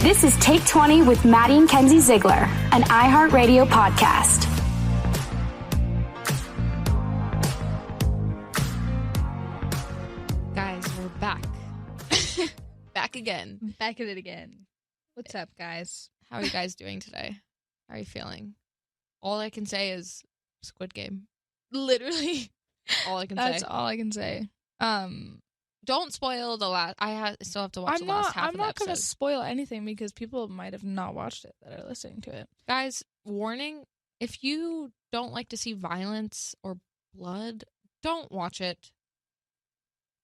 This is Take 20 with Maddie and Kenzie Ziegler, an iHeartRadio podcast. Guys, we're back. Back again. Back at it again. What's up, guys? How are you guys doing today? How are you feeling? All I can say is Squid Game. Literally. All I can That's say. all I can say. Don't spoil the last. Still have to watch the last half of the episode. I'm not going to spoil anything because people might have not watched it that are listening to it. Guys, warning, if you don't like to see violence or blood, don't watch it.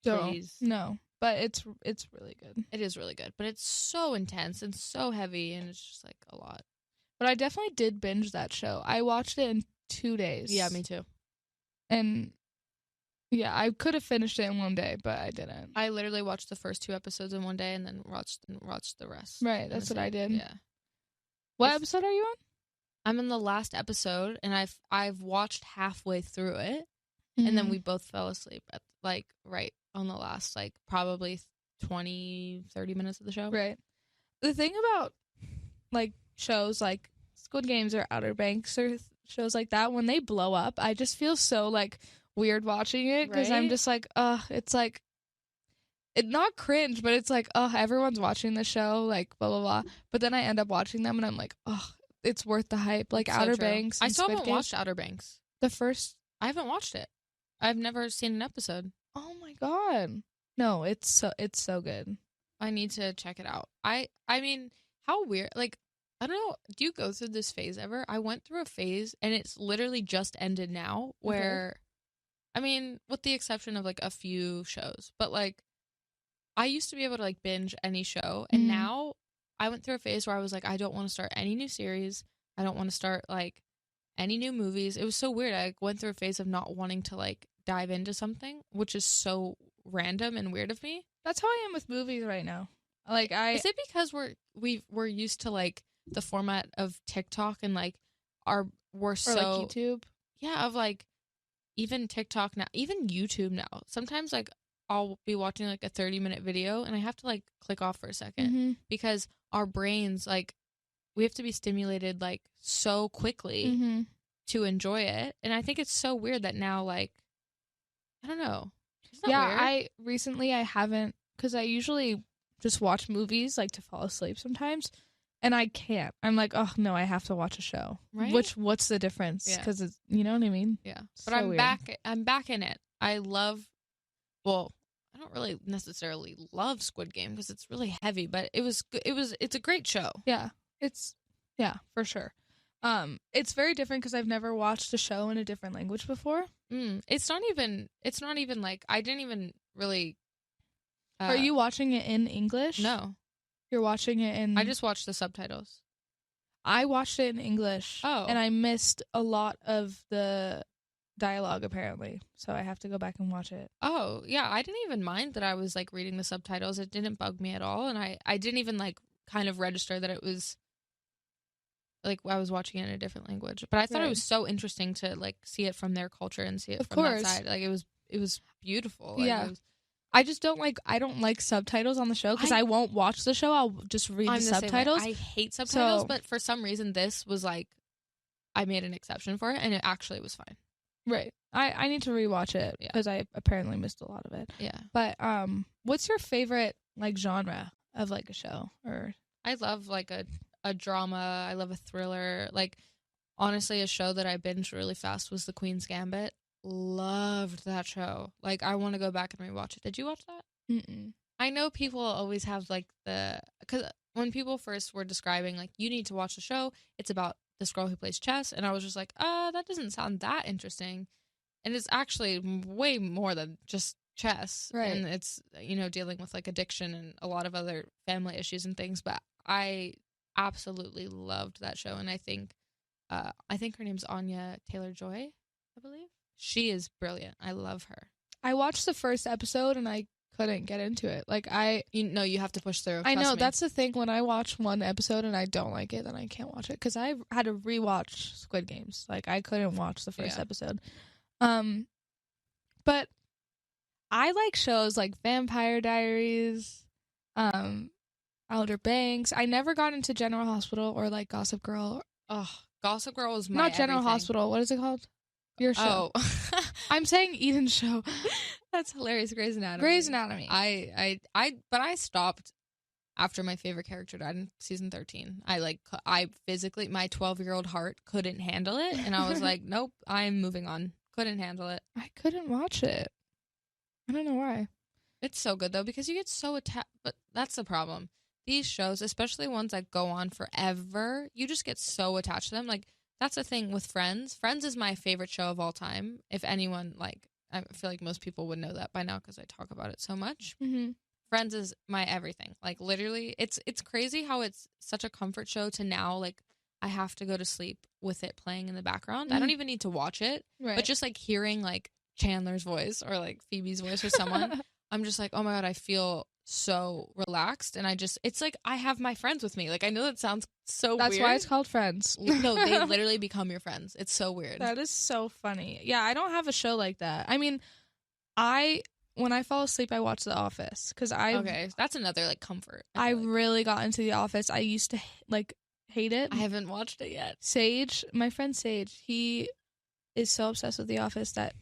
Please. No, but it's really good. It is really good, but it's so intense and so heavy, and it's just like a lot. But I definitely did binge that show. I watched it in 2 days. Yeah, me too. And yeah, I could have finished it in one day, but I didn't. I literally watched the first 2 episodes in one day and then watched the rest. Right, that's what I did. Yeah. What episode are you on? I'm in the last episode, and I've watched halfway through it, and then we both fell asleep at right on the last probably 20, 30 minutes of the show. Right. The thing about shows like Squid Games or Outer Banks or shows like that, when they blow up, I just feel so weird watching it because I'm just it's it's not cringe, but it's everyone's watching the show, blah blah blah. But then I end up watching them and I'm like, it's worth the hype. Outer Banks. I still haven't watched Outer Banks. I haven't watched it. I've never seen an episode. Oh my god. No, it's so good. I need to check it out. I mean, how weird. I don't know. Do you go through this phase ever? I went through a phase, and it's literally just ended now, where, I mean, with the exception of a few shows, but I used to be able to binge any show, and now I went through a phase where I was I don't want to start any new series. I don't want to start any new movies. It was so weird. I went through a phase of not wanting to dive into something, which is so random and weird of me. That's how I am with movies right now. Is it because we're used to the format of TikTok and we're so YouTube? Yeah, of even TikTok now, even YouTube now. Sometimes I'll be watching a 30-minute video and I have to click off for a second because our brains we have to be stimulated so quickly to enjoy it. And I think it's so weird that now I don't know. Yeah, weird? I haven't, because I usually just watch movies to fall asleep sometimes, and I can't. I'm oh no, I have to watch a show. Right? What's the difference? Because it's, you know what I mean? Yeah. But so I'm weird. back. I'm back in it. I don't really necessarily love Squid Game because it's really heavy, but it's a great show. Yeah. Yeah, for sure. It's very different because I've never watched a show in a different language before. It's not even I didn't even really. Are you watching it in English? No. You're watching it in... I just watched the subtitles. I watched it in English. Oh. And I missed a lot of the dialogue, apparently. So I have to go back and watch it. Oh, yeah. I didn't even mind that I was reading the subtitles. It didn't bug me at all. And I didn't even kind of register that it was I was watching it in a different language. But I thought it was so interesting to see it from their culture and see it from that side. It was beautiful. Yeah. I just don't like subtitles on the show because I won't watch the show. I'll just read the subtitles. I hate subtitles, but for some reason this was I made an exception for it, and it actually was fine. Right. I need to rewatch it because I apparently missed a lot of it. Yeah. But what's your favorite genre of a show? Or I love a drama. I love a thriller. Honestly, a show that I binged really fast was The Queen's Gambit. Loved that show. I want to go back and rewatch it. Did you watch that? Mm-mm. I know people always have because when people first were describing you need to watch the show, it's about this girl who plays chess, and I was just that doesn't sound that interesting, and it's actually way more than just chess, right? And it's dealing with addiction and a lot of other family issues and things. But I absolutely loved that show, and I think her name's Anya Taylor-Joy, I believe. She is brilliant. I love her. I watched the first episode and I couldn't get into it. You have to push through. I know, that's the thing. When I watch one episode and I don't like it, then I can't watch it because I had to rewatch Squid Games. I couldn't watch the first episode. But I like shows like Vampire Diaries, Outer Banks. I never got into General Hospital or like Gossip Girl. Oh, Gossip Girl was my Not General everything. Hospital. What is it called? Your show. Oh. I'm saying Eden's show. That's hilarious. Grey's Anatomy. Grey's Anatomy. But I stopped after my favorite character died in season 13. I physically, my 12-year-old heart couldn't handle it. And I was like, nope, I'm moving on. Couldn't handle it. I couldn't watch it. I don't know why. It's so good though, because you get so attached. But that's the problem. These shows, especially ones that go on forever, you just get so attached to them. Like, that's the thing with Friends. Friends is my favorite show of all time. If anyone, like, I feel like most people would know that by now because I talk about it so much. Mm-hmm. Friends is my everything. Like, literally, it's crazy how it's such a comfort show to now, like, I have to go to sleep with it playing in the background. I don't even need to watch it. Right. But just, like, hearing, like, Chandler's voice or, like, Phoebe's voice or someone, I'm just like, oh, my God, I feel so relaxed. And it's like I have my friends with me. Like, I know that sounds so That's weird. why it's called Friends. No, they literally become your friends. It's so weird. That is so funny. Yeah, I don't have a show like that. I mean, when I fall asleep, I watch The Office because okay, that's another like comfort. I really got into The Office. I used to like hate it. I haven't watched it yet. Sage, my friend Sage, he is so obsessed with The Office that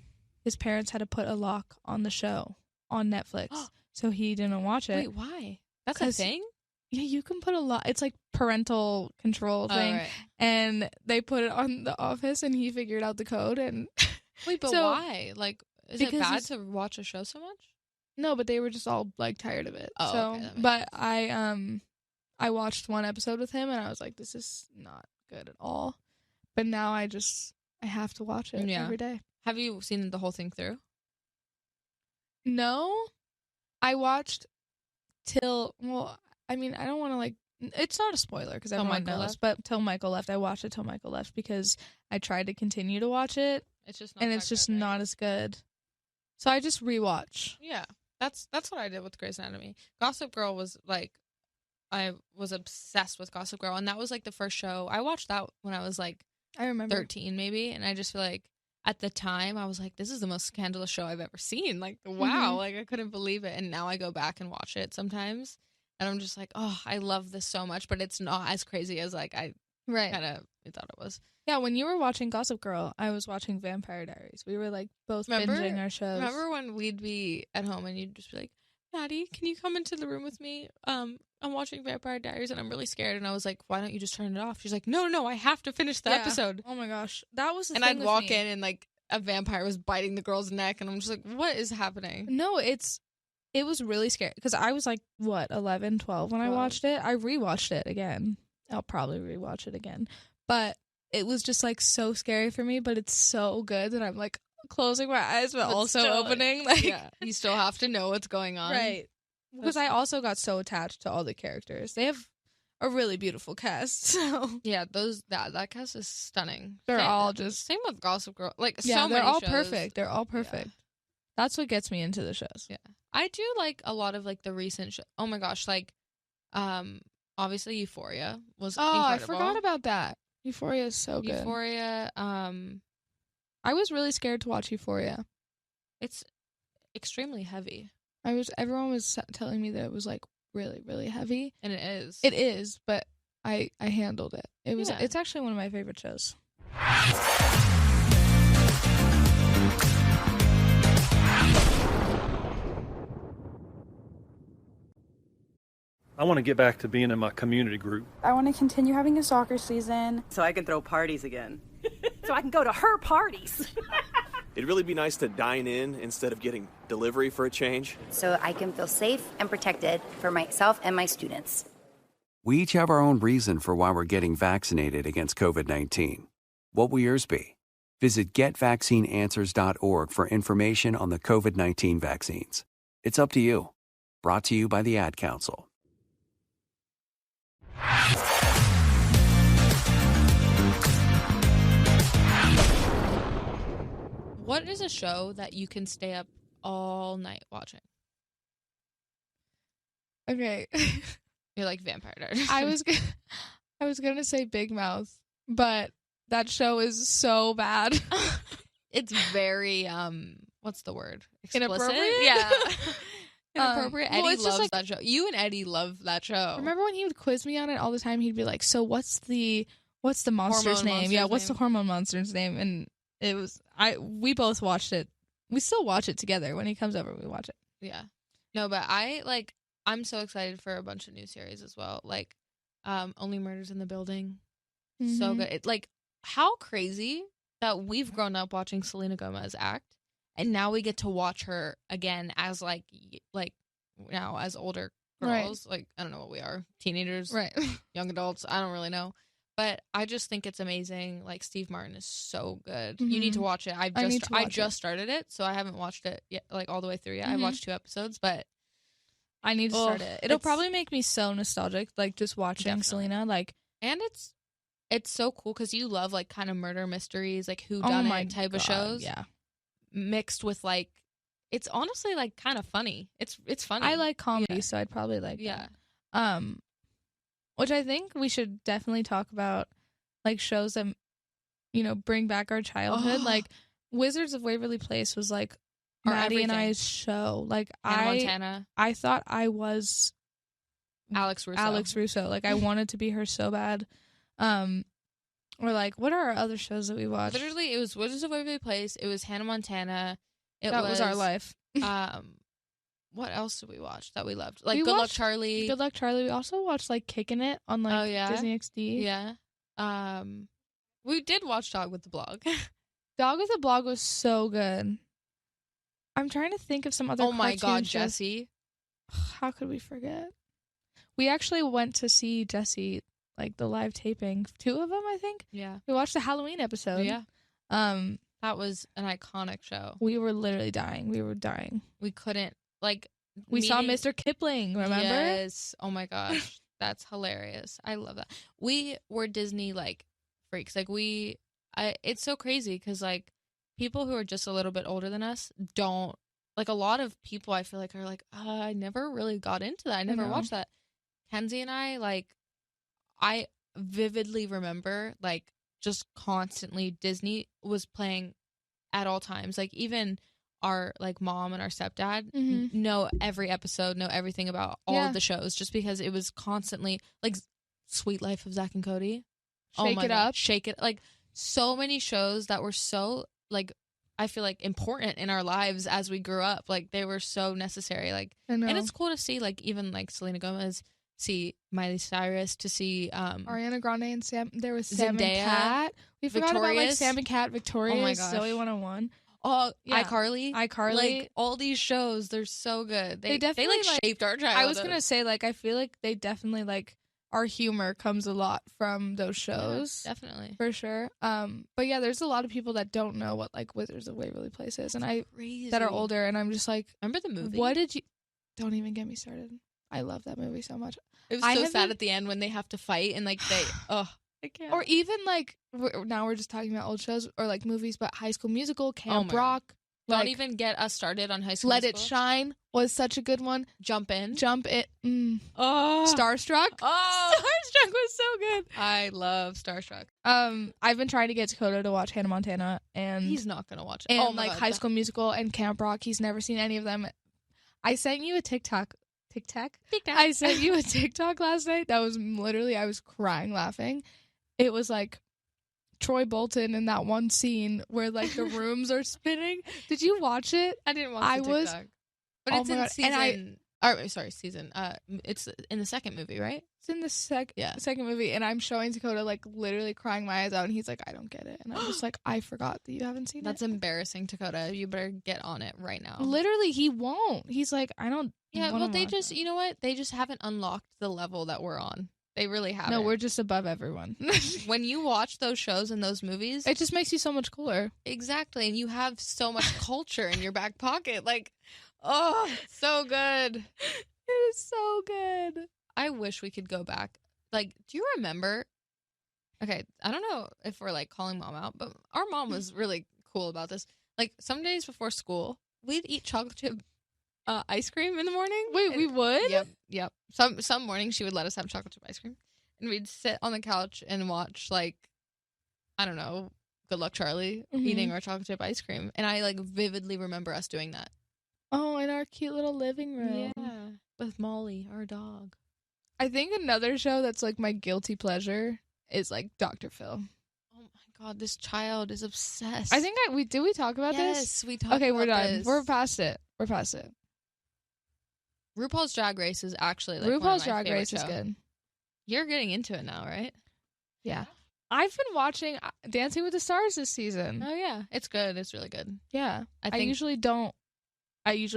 his parents had to put a lock on the show on Netflix, so he didn't watch it. Wait, why? That's a thing? Yeah, you can put a lot. It's like parental control thing, right. And they put it on The Office, and he figured out the code. And wait, but why? Like, is it bad to watch a show so much? No, but they were just all like tired of it. Oh, so, okay, but I watched one episode with him, and I was like, this is not good at all. But now I have to watch it every day. Have you seen the whole thing through? No, I watched till, well, I mean, I don't want to like, it's not a spoiler because everyone knows, but till Michael left. I watched it till Michael left because I tried to continue to watch it. It's just not, and it's just not as good. So I just rewatch. Yeah, that's what I did with Grey's Anatomy. Gossip Girl was like, I was obsessed with Gossip Girl, and that was like the first show I watched. That when I was like, I remember 13 maybe, and I just feel like at the time I was like, this is the most scandalous show I've ever seen. Like, wow, like I couldn't believe it. And now I go back and watch it sometimes, and I'm just like, oh, I love this so much, but it's not as crazy as like I kind of thought it was. Yeah, when you were watching Gossip Girl, I was watching Vampire Diaries. We were like both binging our shows. Remember when we'd be at home and you'd just be like, Maddie, can you come into the room with me? I'm watching Vampire Diaries and I'm really scared. And I was like, why don't you just turn it off? She's like, no, I have to finish the episode. Oh my gosh, that was the and thing I'd walk in and like a vampire was biting the girl's neck, and I'm just like, what is happening? No, it was really scary because I was like, what, 11, 12 when I watched it. I rewatched it again. I'll probably rewatch it again, but it was just like so scary for me. But it's so good that I'm like closing my eyes but also still, opening. Like, yeah, you still have to know what's going on, right? Because I also got so attached to all the characters. They have a really beautiful cast. So yeah, that cast is stunning. They're all just same with Gossip Girl. Like, yeah, so they're many all shows. perfect. They're all perfect. Yeah. That's what gets me into the shows. Yeah, I do like a lot of like the recent. Oh my gosh, like, obviously Euphoria was. incredible. I forgot about that. Euphoria is so good. Euphoria. I was really scared to watch Euphoria. It's extremely heavy. Everyone was telling me that it was like really, really heavy, and it is. It is, but I handled it. It's actually one of my favorite shows. I want to get back to being in my community group. I want to continue having a soccer season. So I can throw parties again. So I can go to her parties. It'd really be nice to dine in instead of getting delivery for a change. So I can feel safe and protected for myself and my students. We each have our own reason for why we're getting vaccinated against COVID-19. What will yours be? Visit GetVaccineAnswers.org for information on the COVID-19 vaccines. It's up to you. Brought to you by the Ad Council. What is a show that you can stay up all night watching? Okay. You're like Vampire Diaries. I was gonna say Big Mouth, but that show is so bad. It's very what's the word? Explicit? Inappropriate? Yeah. Inappropriate. well, Eddie it's just loves like- that show. You and Eddie love that show. Remember when he would quiz me on it all the time? He'd be like, "So what's the monster's Hormone name? monster's Yeah, what's the name. hormone monster's name?" And we both watched it. We still watch it together. When he comes over, we watch it. Yeah. No, but I'm so excited for a bunch of new series as well. Like, Only Murders in the Building. So Mhm. good. It, like, how crazy that we've grown up watching Selena Gomez act, and now we get to watch her again as like now as older Right. girls. Like, I don't know what we are, teenagers, Right. young adults. I don't really know. But I just think it's amazing. Like, Steve Martin is so good. You need to Mhm. watch it. I need to watch just started it, so I haven't watched it yet, like all the way through yet. I Mhm. watched 2 episodes, but I need to start it. It'll it's- probably make me so nostalgic, like just watching Definitely. Selena. Like, and it's so cool because you love like kind of murder mysteries, like who oh done my it type of God, shows. Yeah, Mixed with like, it's honestly like kind of funny. It's funny. I like comedy, Yeah. so I'd probably like Yeah. that. Which I think we should definitely talk about, like shows that bring back our childhood. Oh. Like Wizards of Waverly Place was like Our Maddie and everything. I's show. Like Hannah Montana, I thought I was Alex Russo. Alex Russo. Like I wanted to be her so bad. Or like, what are our other shows that we watched? Literally, it was Wizards of Waverly Place. It was Hannah Montana. That was our life. What else did we watch that we loved? Like We Good Luck watched Charlie. Good Luck Charlie. We also watched like Kicking It on like Oh, yeah? Disney XD. Yeah. We did watch Dog with the Blog. Dog with a Blog was so good. I'm trying to think of some other. Oh my cartoon God, shows. Jessie. How could we forget? We actually went to see Jessie, like the live taping. 2 of them, I think. Yeah. We watched the Halloween episode. Yeah. That was an iconic show. We were literally dying. We were dying. We couldn't like. We saw meeting- Mr. Kipling. Remember? Yes. Oh my gosh, that's hilarious. I love that. We were Disney like freaks. Like it's so crazy because like people who are just a little bit older than us don't like. A lot of people I feel like are like, I never really got into that. I never know. watched that. Kenzie and I vividly remember like just constantly Disney was playing at all times. Like even our like mom and our stepdad Mhm. know every episode, know everything about all Yeah. of the shows, just because it was constantly like Sweet Life of Zach and Cody. Shake It God. Up. Shake It, like so many shows that were so like I feel like important in our lives as we grew up. Like they were so necessary. Like I know. and it's cool to see like even like Selena Gomez, see Miley Cyrus, to see Ariana Grande and Sam. There was Sam Zendaya, and Cat. We forgot about like Victorious. Sam and Cat, Victorious, gosh. Zoe 101. oh Yeah. iCarly. iCarly. Like all these shows, they're so good. They definitely, like like- shaped our childhood. I was gonna say like I feel like they definitely like our humor comes a lot from those shows. Yeah, definitely. For sure. But yeah, there's a lot of people that don't know what like Wizards of Waverly Place is, and I Crazy. that are older, and I'm just like, Remember the movie? what did you? Don't even get me started. I love that movie so much. It was I so haven't- sad at the end when they have to fight and like they I can't. Or even like now we're just talking about old shows or like movies, but High School Musical, Camp my God. Rock. Don't like, even get us started on High School Let It Musical. Shine was such a good one. Jump in. Jump It. Oh. Starstruck. Oh. Starstruck was so good. I love Starstruck. I've been trying to get Dakota to watch Hannah Montana and He's not gonna watch it. and oh my like God. High School Musical and Camp Rock. He's never seen any of them. I sent you a TikTok. TikTok? I sent you a TikTok last night that was literally I was crying laughing. It was like Troy Bolton in that one scene where like the rooms are spinning. Did you watch it? I didn't watch I the was- TikTok. But Oh it's my in God. And season. Season. It's in the second movie, right? It's in the Yeah. second movie, and I'm showing Dakota like literally crying my eyes out, and he's like, "I don't get it," and I'm just like, "I forgot that you haven't seen That's it." embarrassing, Dakota. You better get on it right now. Literally, he won't. He's like, "I don't." Yeah, wanna well, they watch just, it." you know what? They just haven't unlocked the level that we're on. They really haven't. No, we're just above everyone. When you watch those shows and those movies, It just makes you so much cooler. exactly, and you have so much culture in your back pocket. Like, oh, so good. It is so good. I wish we could go back. Like, do you remember? Okay, I don't know if we're like calling mom out, but our mom was really cool about this. Like, some days before school, we'd eat chocolate chip ice cream in the morning. Wait, we would? Yep. Some mornings she would let us have chocolate chip ice cream, and we'd sit on the couch and watch like, I don't know, Good Luck Charlie, Mhm. eating our chocolate chip ice cream, and I like vividly remember us doing that. Oh, in our cute little living room. Yeah, with Molly, our dog. I think another show that's like my guilty pleasure is like Dr. Phil. Oh my god, this child is obsessed. I think we talk about this? Yes, we talked. Okay, about we're done. this. We're past it. RuPaul's Drag Race is actually like RuPaul's one of my Drag Race favorite is shows. good. You're getting into it now, right? Yeah. I've been watching Dancing with the Stars this season. Oh yeah, it's good. It's really good. Yeah. I usually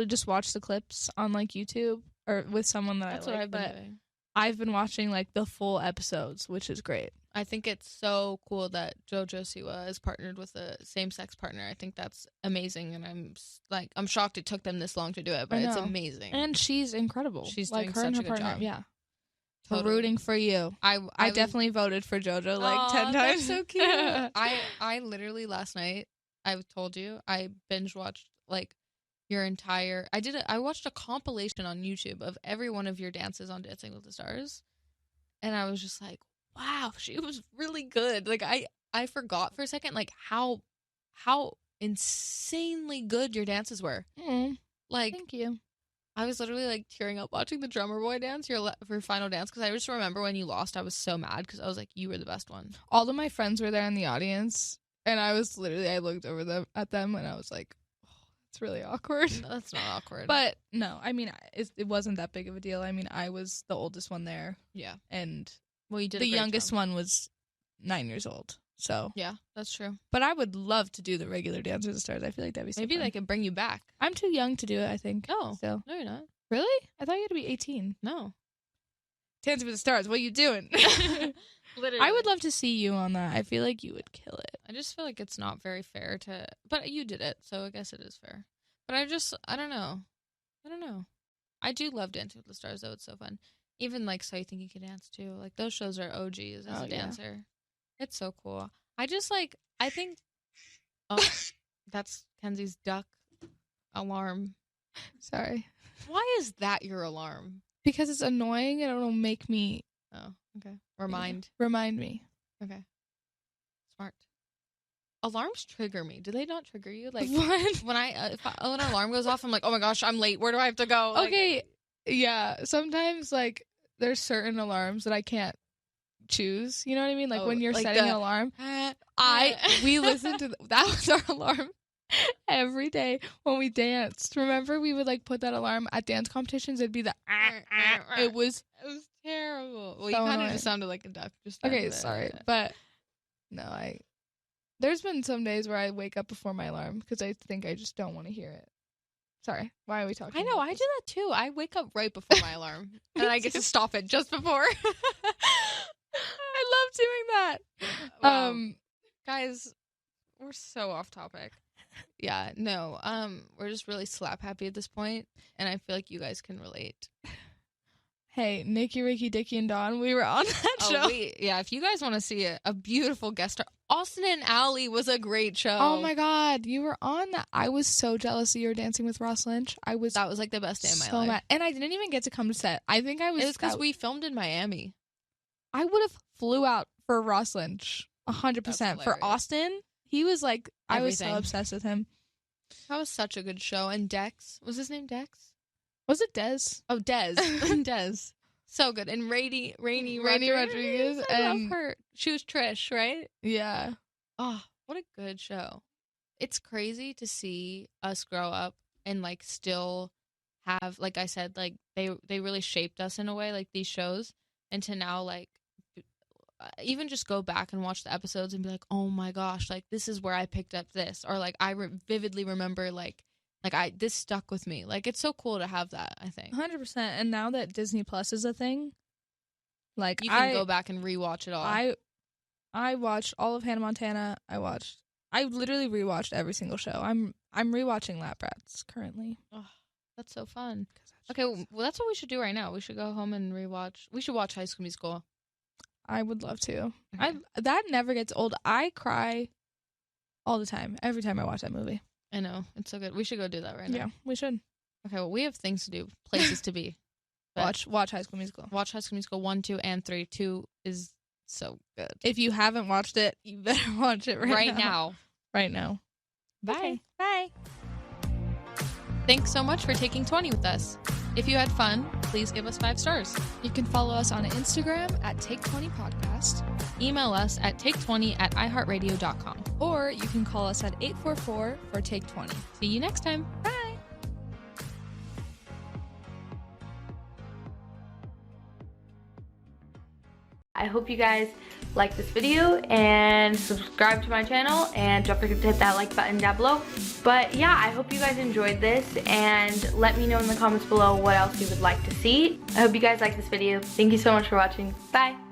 just watch the clips on like YouTube or with someone that That's I like. what I've been doing. I've been watching like the full episodes, which is great. I think it's so cool that JoJo Siwa is partnered with a same-sex partner. I think that's amazing, and I'm shocked it took them this long to do it, but it's amazing. And she's incredible. She's like doing her and such her a good partner. job. Yeah. Totally. Rooting for you. I definitely voted for JoJo like 10 times. That's so cute. I literally last night, I told you, I binge watched like your entire. I watched a compilation on YouTube of every one of your dances on Dancing with the Stars, and I was just like, wow, she was really good. Like I forgot for a second like how insanely good your dances were. Like, thank you. I was literally like tearing up watching the drummer boy dance, your final dance, because I just remember when you lost, I was so mad because I was like, you were the best one. All of my friends were there in the audience, and I looked over at them, and I was like, oh, it's really awkward. No, that's not awkward. But no, I mean, it wasn't that big of a deal. I mean, I was the oldest one there. Yeah. And well, you did the youngest one was 9 years old. So yeah, that's true. But I would love to do the regular Dance with the Stars. I feel like that'd be so maybe fun. they could bring you back. I'm too young to do it, I think. Oh, so. No, you're not. Really? I thought you had to be 18. No. Dancing with the Stars, what are you doing? Literally. I would love to see you on that. I feel like you would kill it. I just feel like it's not very fair to... But you did it, so I guess it is fair. But I don't know. I do love Dancing with the Stars, though. It's so fun. Even, like, So You Think You Can Dance, too. Like, those shows are OGs as a dancer. It's so cool. I think... Oh, that's Kenzie's duck alarm. Sorry. Why is that your alarm? Because it's annoying and it'll make me... Oh, okay. Remind me. Okay. Smart. Alarms trigger me. Do they not trigger you? Like what? When an alarm goes off, I'm like, oh my gosh, I'm late. Where do I have to go? Like, okay. Yeah. Sometimes like there's certain alarms that I can't choose. You know what I mean? Like when you're like setting an alarm. We listened to that was our alarm every day when we danced. Remember we would like put that alarm at dance competitions. It'd be the it was terrible. Well, so you kind annoying. of just sounded like a duck. Just okay, sorry, but no, there's been some days where I wake up before my alarm because I think I just don't want to hear it. Sorry, why are we talking? I know, I do that too. I wake up right before my alarm, and I get to stop it just before. I love doing that. Wow. Guys, we're so off topic. Yeah, no, we're just really slap happy at this point, and I feel like you guys can relate. Hey, Nikki, Ricky, Dickie, and Dawn, we were on that show. If you guys want to see a beautiful guest star, Austin and Allie was a great show. Oh my God, you were on that. I was so jealous that you were dancing with Ross Lynch. That was like the best day of my life. Mad. And I didn't even get to come to set. I think I was. It was because we filmed in Miami. I would have flew out for Ross Lynch 100%. For Austin, he was like, I was so obsessed with him. That was such a good show. And Dex, was his name Dex? Was it Des? Oh, Des. Des. So good. And Rainy Rodriguez. I love her. She was Trish, right? Yeah. Oh, what a good show. It's crazy to see us grow up and like still have, like I said, like they really shaped us in a way, like these shows. And to now like even just go back and watch the episodes and be like, oh my gosh, like this is where I picked up this. Or like I vividly remember this stuck with me. Like, it's so cool to have that, I think. 100%. And now that Disney Plus is a thing, like, you can go back and rewatch it all. I watched all of Hannah Montana. I literally rewatched every single show. I'm rewatching Lap Rats currently. Oh, that's so fun. Okay, well, that's what we should do right now. We should go home and rewatch. We should watch High School Musical. I would love to. Okay. That never gets old. I cry all the time, every time I watch that movie. I know. It's so good. We should go do that right now. Yeah, we should. Okay, well, we have things to do, places to be. Watch High School Musical. Watch High School Musical 1, 2, and 3. 2 is so good. If you haven't watched it, you better watch it right now. Right now. Bye. Okay. Bye. Thanks so much for taking 20 with us. If you had fun, please give us 5 stars. You can follow us on Instagram at Take20Podcast. Email us at take20@iheartradio.com. Or you can call us at 844-4TAKE20. See you next time. Bye! I hope you guys like this video and subscribe to my channel, and don't forget to hit that like button down below. But yeah, I hope you guys enjoyed this, and let me know in the comments below what else you would like to see. I hope you guys like this video. Thank you so much for watching. Bye!